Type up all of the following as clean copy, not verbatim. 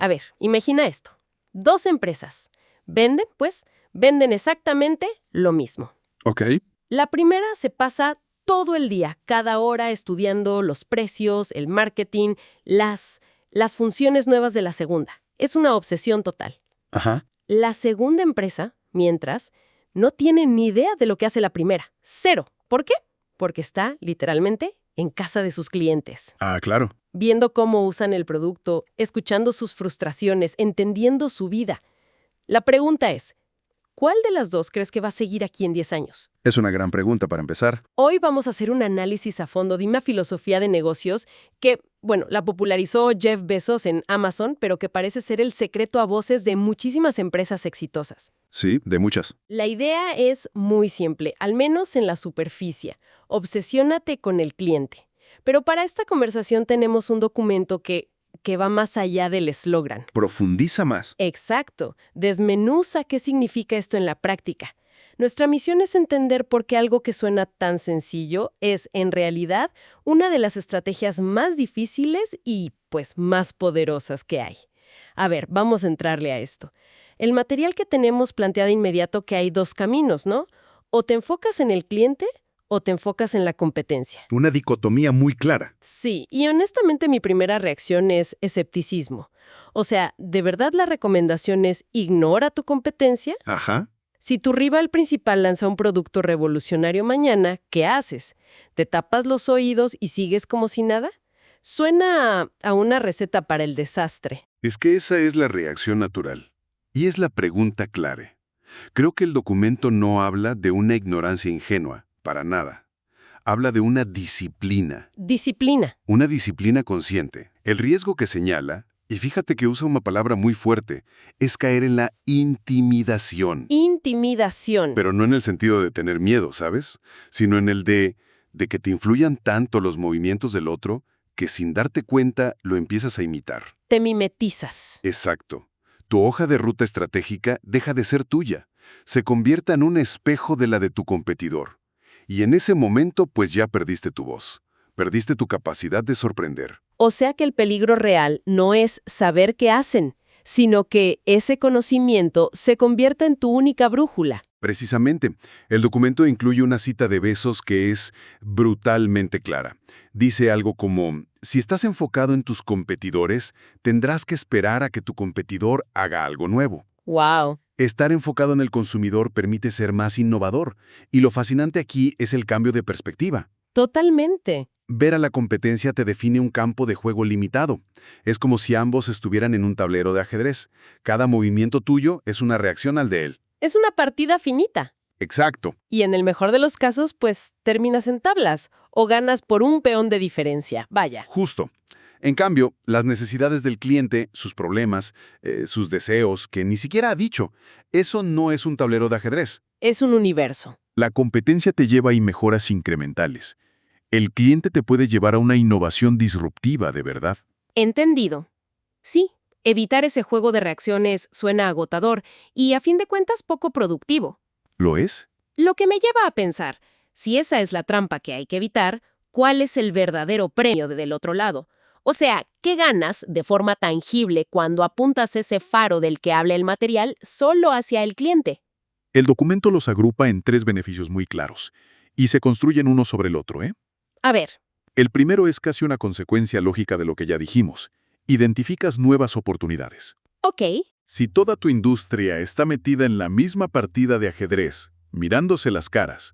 A ver, imagina esto. Dos empresas. Venden exactamente lo mismo. Ok. La primera se pasa todo el día, cada hora, estudiando los precios, el marketing, las funciones nuevas de la segunda. Es una obsesión total. Ajá. La segunda empresa, mientras, no tiene ni idea de lo que hace la primera. Cero. ¿Por qué? Porque está, literalmente, en casa de sus clientes, Ah, claro. viendo cómo usan el producto, escuchando sus frustraciones, entendiendo su vida. La pregunta es, ¿cuál de las dos crees que va a seguir aquí en 10 años? Es una gran pregunta para empezar. Hoy vamos a hacer un análisis a fondo de una filosofía de negocios que, la popularizó Jeff Bezos en Amazon, pero que parece ser el secreto a voces de muchísimas empresas exitosas. Sí, de muchas. La idea es muy simple, al menos en la superficie. Obsesiónate con el cliente. Pero para esta conversación tenemos un documento que va más allá del eslogan. Profundiza más. Exacto. Desmenuza qué significa esto en la práctica. Nuestra misión es entender por qué algo que suena tan sencillo es, en realidad, una de las estrategias más difíciles y, más poderosas que hay. A ver, vamos a entrarle a esto. El material que tenemos plantea de inmediato que hay dos caminos, ¿no? O te enfocas en el cliente o te enfocas en la competencia. Una dicotomía muy clara. Sí, y honestamente mi primera reacción es escepticismo. O sea, ¿de verdad la recomendación es ignora tu competencia? Ajá. Si tu rival principal lanza un producto revolucionario mañana, ¿qué haces? ¿Te tapas los oídos y sigues como si nada? Suena a una receta para el desastre. Es que esa es la reacción natural. Y es la pregunta clave. Creo que el documento no habla de una ignorancia ingenua, para nada. Habla de una disciplina. Disciplina. Una disciplina consciente. El riesgo que señala, y fíjate que usa una palabra muy fuerte, es caer en la intimidación. Intimidación. Pero no en el sentido de tener miedo, ¿sabes? Sino en el de que te influyan tanto los movimientos del otro que sin darte cuenta lo empiezas a imitar. Te mimetizas. Exacto. Tu hoja de ruta estratégica deja de ser tuya. Se convierte en un espejo de la de tu competidor. Y en ese momento, pues ya perdiste tu voz. Perdiste tu capacidad de sorprender. O sea que el peligro real no es saber qué hacen, sino que ese conocimiento se convierta en tu única brújula. Precisamente, el documento incluye una cita de Bezos que es brutalmente clara. Dice algo como, si estás enfocado en tus competidores, tendrás que esperar a que tu competidor haga algo nuevo. ¡Wow! Estar enfocado en el consumidor permite ser más innovador, y lo fascinante aquí es el cambio de perspectiva. Totalmente. Ver a la competencia te define un campo de juego limitado. Es como si ambos estuvieran en un tablero de ajedrez. Cada movimiento tuyo es una reacción al de él. Es una partida finita. Exacto. Y en el mejor de los casos, terminas en tablas o ganas por un peón de diferencia. Vaya. Justo. En cambio, las necesidades del cliente, sus problemas, sus deseos, que ni siquiera ha dicho, eso no es un tablero de ajedrez. Es un universo. La competencia te lleva a mejoras incrementales. El cliente te puede llevar a una innovación disruptiva, de verdad. Entendido. Sí, evitar ese juego de reacciones suena agotador y, a fin de cuentas, poco productivo. ¿Lo es? Lo que me lleva a pensar, si esa es la trampa que hay que evitar, ¿cuál es el verdadero premio del otro lado? O sea, ¿qué ganas de forma tangible cuando apuntas ese faro del que habla el material solo hacia el cliente? El documento los agrupa en 3 beneficios muy claros, y se construyen uno sobre el otro, ¿eh? A ver. El primero es casi una consecuencia lógica de lo que ya dijimos. Identificas nuevas oportunidades. Ok. Si toda tu industria está metida en la misma partida de ajedrez, mirándose las caras,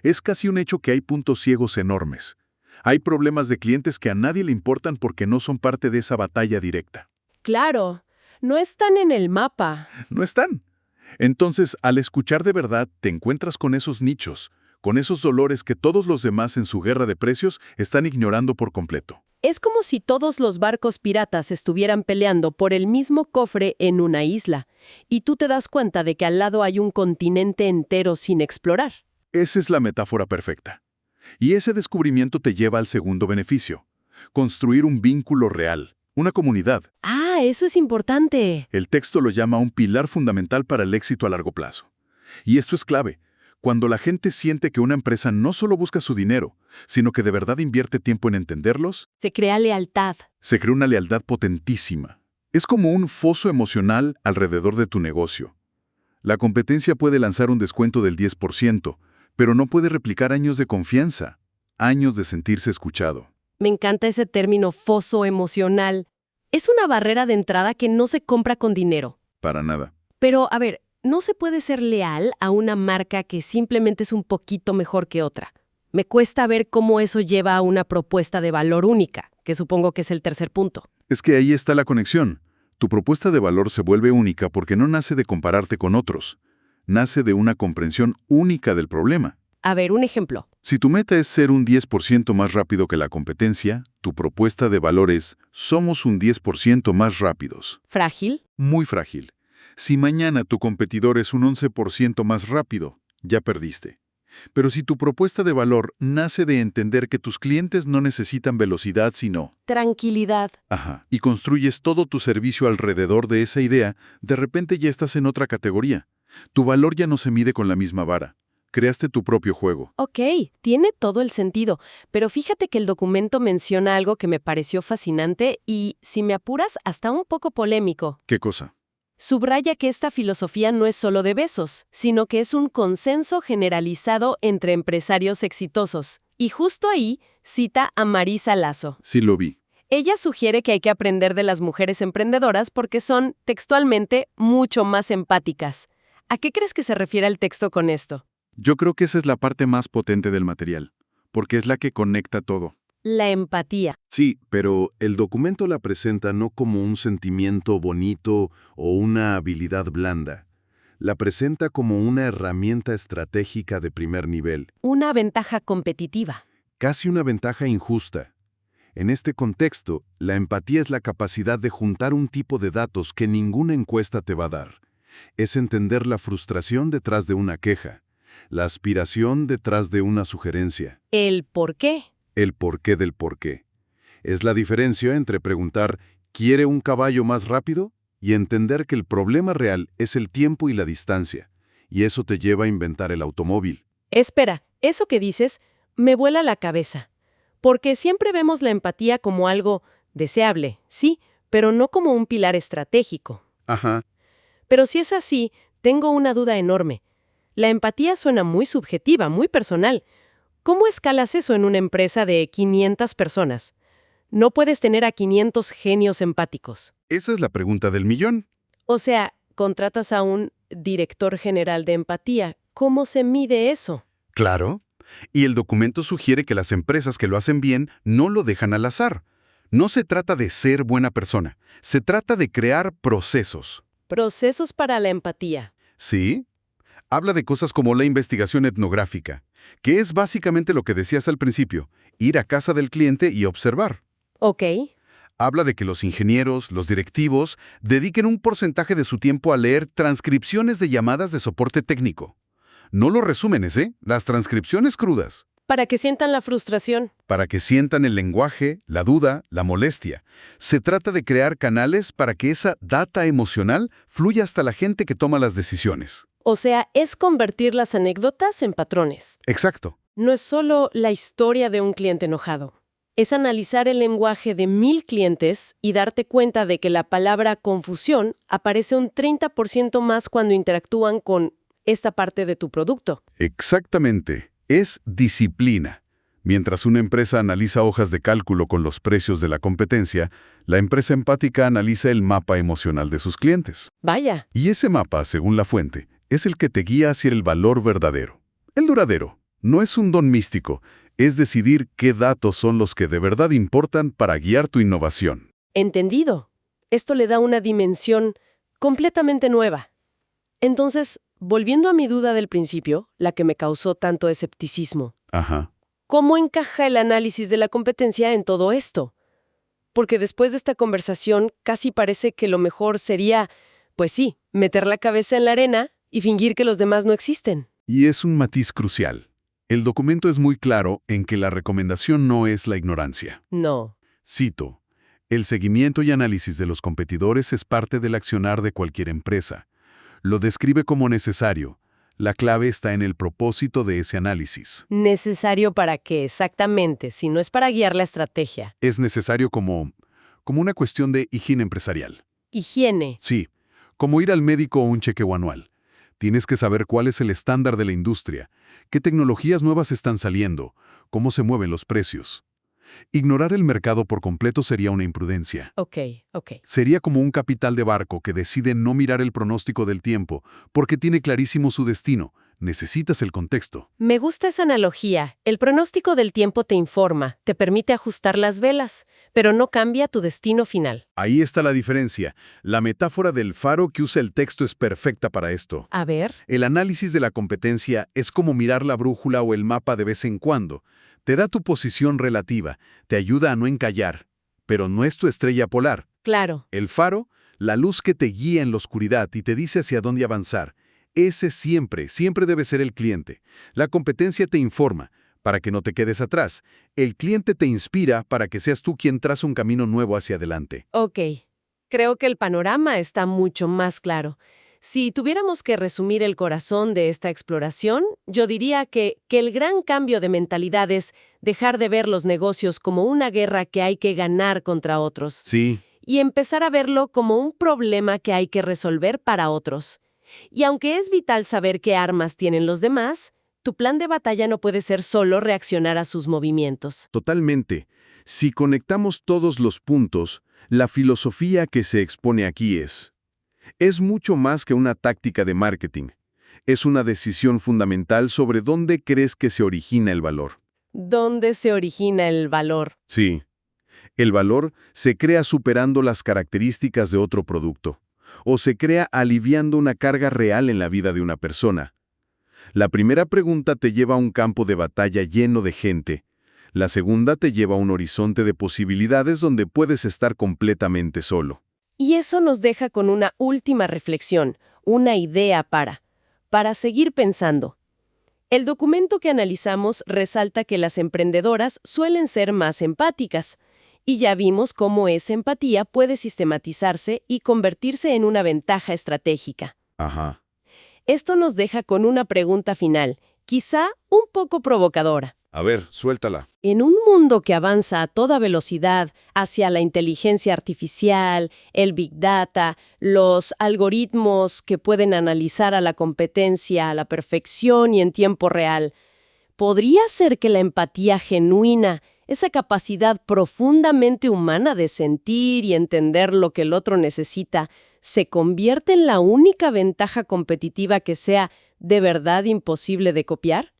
es casi un hecho que hay puntos ciegos enormes. Hay problemas de clientes que a nadie le importan porque no son parte de esa batalla directa. Claro, no están en el mapa. No están. Entonces, al escuchar de verdad, te encuentras con esos nichos, con esos dolores que todos los demás en su guerra de precios están ignorando por completo. Es como si todos los barcos piratas estuvieran peleando por el mismo cofre en una isla, y tú te das cuenta de que al lado hay un continente entero sin explorar. Esa es la metáfora perfecta. Y ese descubrimiento te lleva al segundo beneficio: construir un vínculo real, una comunidad. Ah, eso es importante. El texto lo llama un pilar fundamental para el éxito a largo plazo. Y esto es clave. Cuando la gente siente que una empresa no solo busca su dinero, sino que de verdad invierte tiempo en entenderlos, Se crea lealtad. se crea una lealtad potentísima. Es como un foso emocional alrededor de tu negocio. La competencia puede lanzar un descuento del 10%, pero no puede replicar años de confianza, años de sentirse escuchado. Me encanta ese término foso emocional. Es una barrera de entrada que no se compra con dinero. Para nada. Pero, a ver, no se puede ser leal a una marca que simplemente es un poquito mejor que otra. Me cuesta ver cómo eso lleva a una propuesta de valor única, que supongo que es el tercer punto. Es que ahí está la conexión. Tu propuesta de valor se vuelve única porque no nace de compararte con otros. Nace de una comprensión única del problema. A ver, un ejemplo. Si tu meta es ser un 10% más rápido que la competencia, tu propuesta de valor es somos un 10% más rápidos. ¿Frágil? Muy frágil. Si mañana tu competidor es un 11% más rápido, ya perdiste. Pero si tu propuesta de valor nace de entender que tus clientes no necesitan velocidad sino Tranquilidad. y construyes todo tu servicio alrededor de esa idea, de repente ya estás en otra categoría. Tu valor ya no se mide con la misma vara. Creaste tu propio juego. Ok, tiene todo el sentido, pero fíjate que el documento menciona algo que me pareció fascinante y, si me apuras, hasta un poco polémico. ¿Qué cosa? Subraya que esta filosofía no es solo de besos, sino que es un consenso generalizado entre empresarios exitosos. Y justo ahí cita a Marisa Lazo. Sí lo vi. Ella sugiere que hay que aprender de las mujeres emprendedoras porque son, textualmente, mucho más empáticas. ¿A qué crees que se refiere el texto con esto? Yo creo que esa es la parte más potente del material, porque es la que conecta todo. La empatía. Sí, pero el documento la presenta no como un sentimiento bonito o una habilidad blanda. La presenta como una herramienta estratégica de primer nivel, Una ventaja competitiva. casi una ventaja injusta. En este contexto, la empatía es la capacidad de juntar un tipo de datos que ninguna encuesta te va a dar. Es entender la frustración detrás de una queja, la aspiración detrás de una sugerencia, El por qué. el porqué del porqué. Es la diferencia entre preguntar ¿quiere un caballo más rápido? Y entender que el problema real es el tiempo y la distancia, y eso te lleva a inventar el automóvil. Espera, eso que dices me vuela la cabeza. Porque siempre vemos la empatía como algo deseable, sí, pero no como un pilar estratégico. Ajá. Pero si es así, tengo una duda enorme. La empatía suena muy subjetiva, muy personal. ¿Cómo escalas eso en una empresa de 500 personas? No puedes tener a 500 genios empáticos. Esa es la pregunta del millón. O sea, contratas a un director general de empatía. ¿Cómo se mide eso? Claro. Y el documento sugiere que las empresas que lo hacen bien no lo dejan al azar. No se trata de ser buena persona, se trata de crear procesos. Procesos para la empatía. ¿Sí? Habla de cosas como la investigación etnográfica, que es básicamente lo que decías al principio, ir a casa del cliente y observar. Ok. Habla de que los ingenieros, los directivos, dediquen un porcentaje de su tiempo a leer transcripciones de llamadas de soporte técnico. No los resúmenes, las transcripciones crudas, Para que sientan la frustración. para que sientan el lenguaje, la duda, la molestia. Se trata de crear canales para que esa data emocional fluya hasta la gente que toma las decisiones. O sea, es convertir las anécdotas en patrones. Exacto. No es solo la historia de un cliente enojado. Es analizar el lenguaje de 1000 clientes y darte cuenta de que la palabra confusión aparece un 30% más cuando interactúan con esta parte de tu producto. Exactamente. Es disciplina. Mientras una empresa analiza hojas de cálculo con los precios de la competencia, la empresa empática analiza el mapa emocional de sus clientes. Vaya, Y ese mapa, según la fuente, es el que te guía hacia el valor verdadero. El duradero. No es un don místico, es decidir qué datos son los que de verdad importan para guiar tu innovación. entendido. Esto le da una dimensión completamente nueva. Entonces, volviendo a mi duda del principio, la que me causó tanto escepticismo, Ajá. ¿cómo encaja el análisis de la competencia en todo esto? Porque después de esta conversación casi parece que lo mejor sería, pues sí, meter la cabeza en la arena y fingir que los demás no existen. Y es un matiz crucial. El documento es muy claro en que la recomendación no es la ignorancia. No. Cito, el seguimiento y análisis de los competidores es parte del accionar de cualquier empresa. Lo describe como necesario. La clave está en el propósito de ese análisis. ¿Necesario para qué exactamente, si no es para guiar la estrategia? Es necesario como una cuestión de higiene empresarial. Higiene. Sí, como ir al médico o un chequeo anual. Tienes que saber cuál es el estándar de la industria, qué tecnologías nuevas están saliendo, cómo se mueven los precios. Ignorar el mercado por completo sería una imprudencia. Ok. Sería como un capitán de barco que decide no mirar el pronóstico del tiempo porque tiene clarísimo su destino. Necesitas el contexto. Me gusta esa analogía. El pronóstico del tiempo te informa, te permite ajustar las velas, pero no cambia tu destino final. Ahí está la diferencia. La metáfora del faro que usa el texto es perfecta para esto. A ver. El análisis de la competencia es como mirar la brújula o el mapa de vez en cuando. Te da tu posición relativa, te ayuda a no encallar, pero no es tu estrella polar. Claro. El faro, la luz que te guía en la oscuridad y te dice hacia dónde avanzar. Ese siempre debe ser el cliente. La competencia te informa, para que no te quedes atrás. El cliente te inspira para que seas tú quien traza un camino nuevo hacia adelante. Ok. Creo que el panorama está mucho más claro. Si tuviéramos que resumir el corazón de esta exploración, yo diría que el gran cambio de mentalidad es dejar de ver los negocios como una guerra que hay que ganar contra otros. Sí. Y empezar a verlo como un problema que hay que resolver para otros. Y aunque es vital saber qué armas tienen los demás, tu plan de batalla no puede ser solo reaccionar a sus movimientos. Totalmente. Si conectamos todos los puntos, la filosofía que se expone aquí es mucho más que una táctica de marketing. Es una decisión fundamental sobre dónde crees que se origina el valor. ¿Dónde se origina el valor? Sí. El valor se crea superando las características de otro producto, o se crea aliviando una carga real en la vida de una persona. La primera pregunta te lleva a un campo de batalla lleno de gente. La segunda te lleva a un horizonte de posibilidades donde puedes estar completamente solo. Y eso nos deja con una última reflexión, una idea para seguir pensando. El documento que analizamos resalta que las emprendedoras suelen ser más empáticas, y ya vimos cómo esa empatía puede sistematizarse y convertirse en una ventaja estratégica. Ajá. Esto nos deja con una pregunta final, quizá un poco provocadora. A ver, suéltala. En un mundo que avanza a toda velocidad hacia la inteligencia artificial, el Big Data, los algoritmos que pueden analizar a la competencia a la perfección y en tiempo real, ¿podría ser que la empatía genuina, esa capacidad profundamente humana de sentir y entender lo que el otro necesita, se convierte en la única ventaja competitiva que sea de verdad imposible de copiar?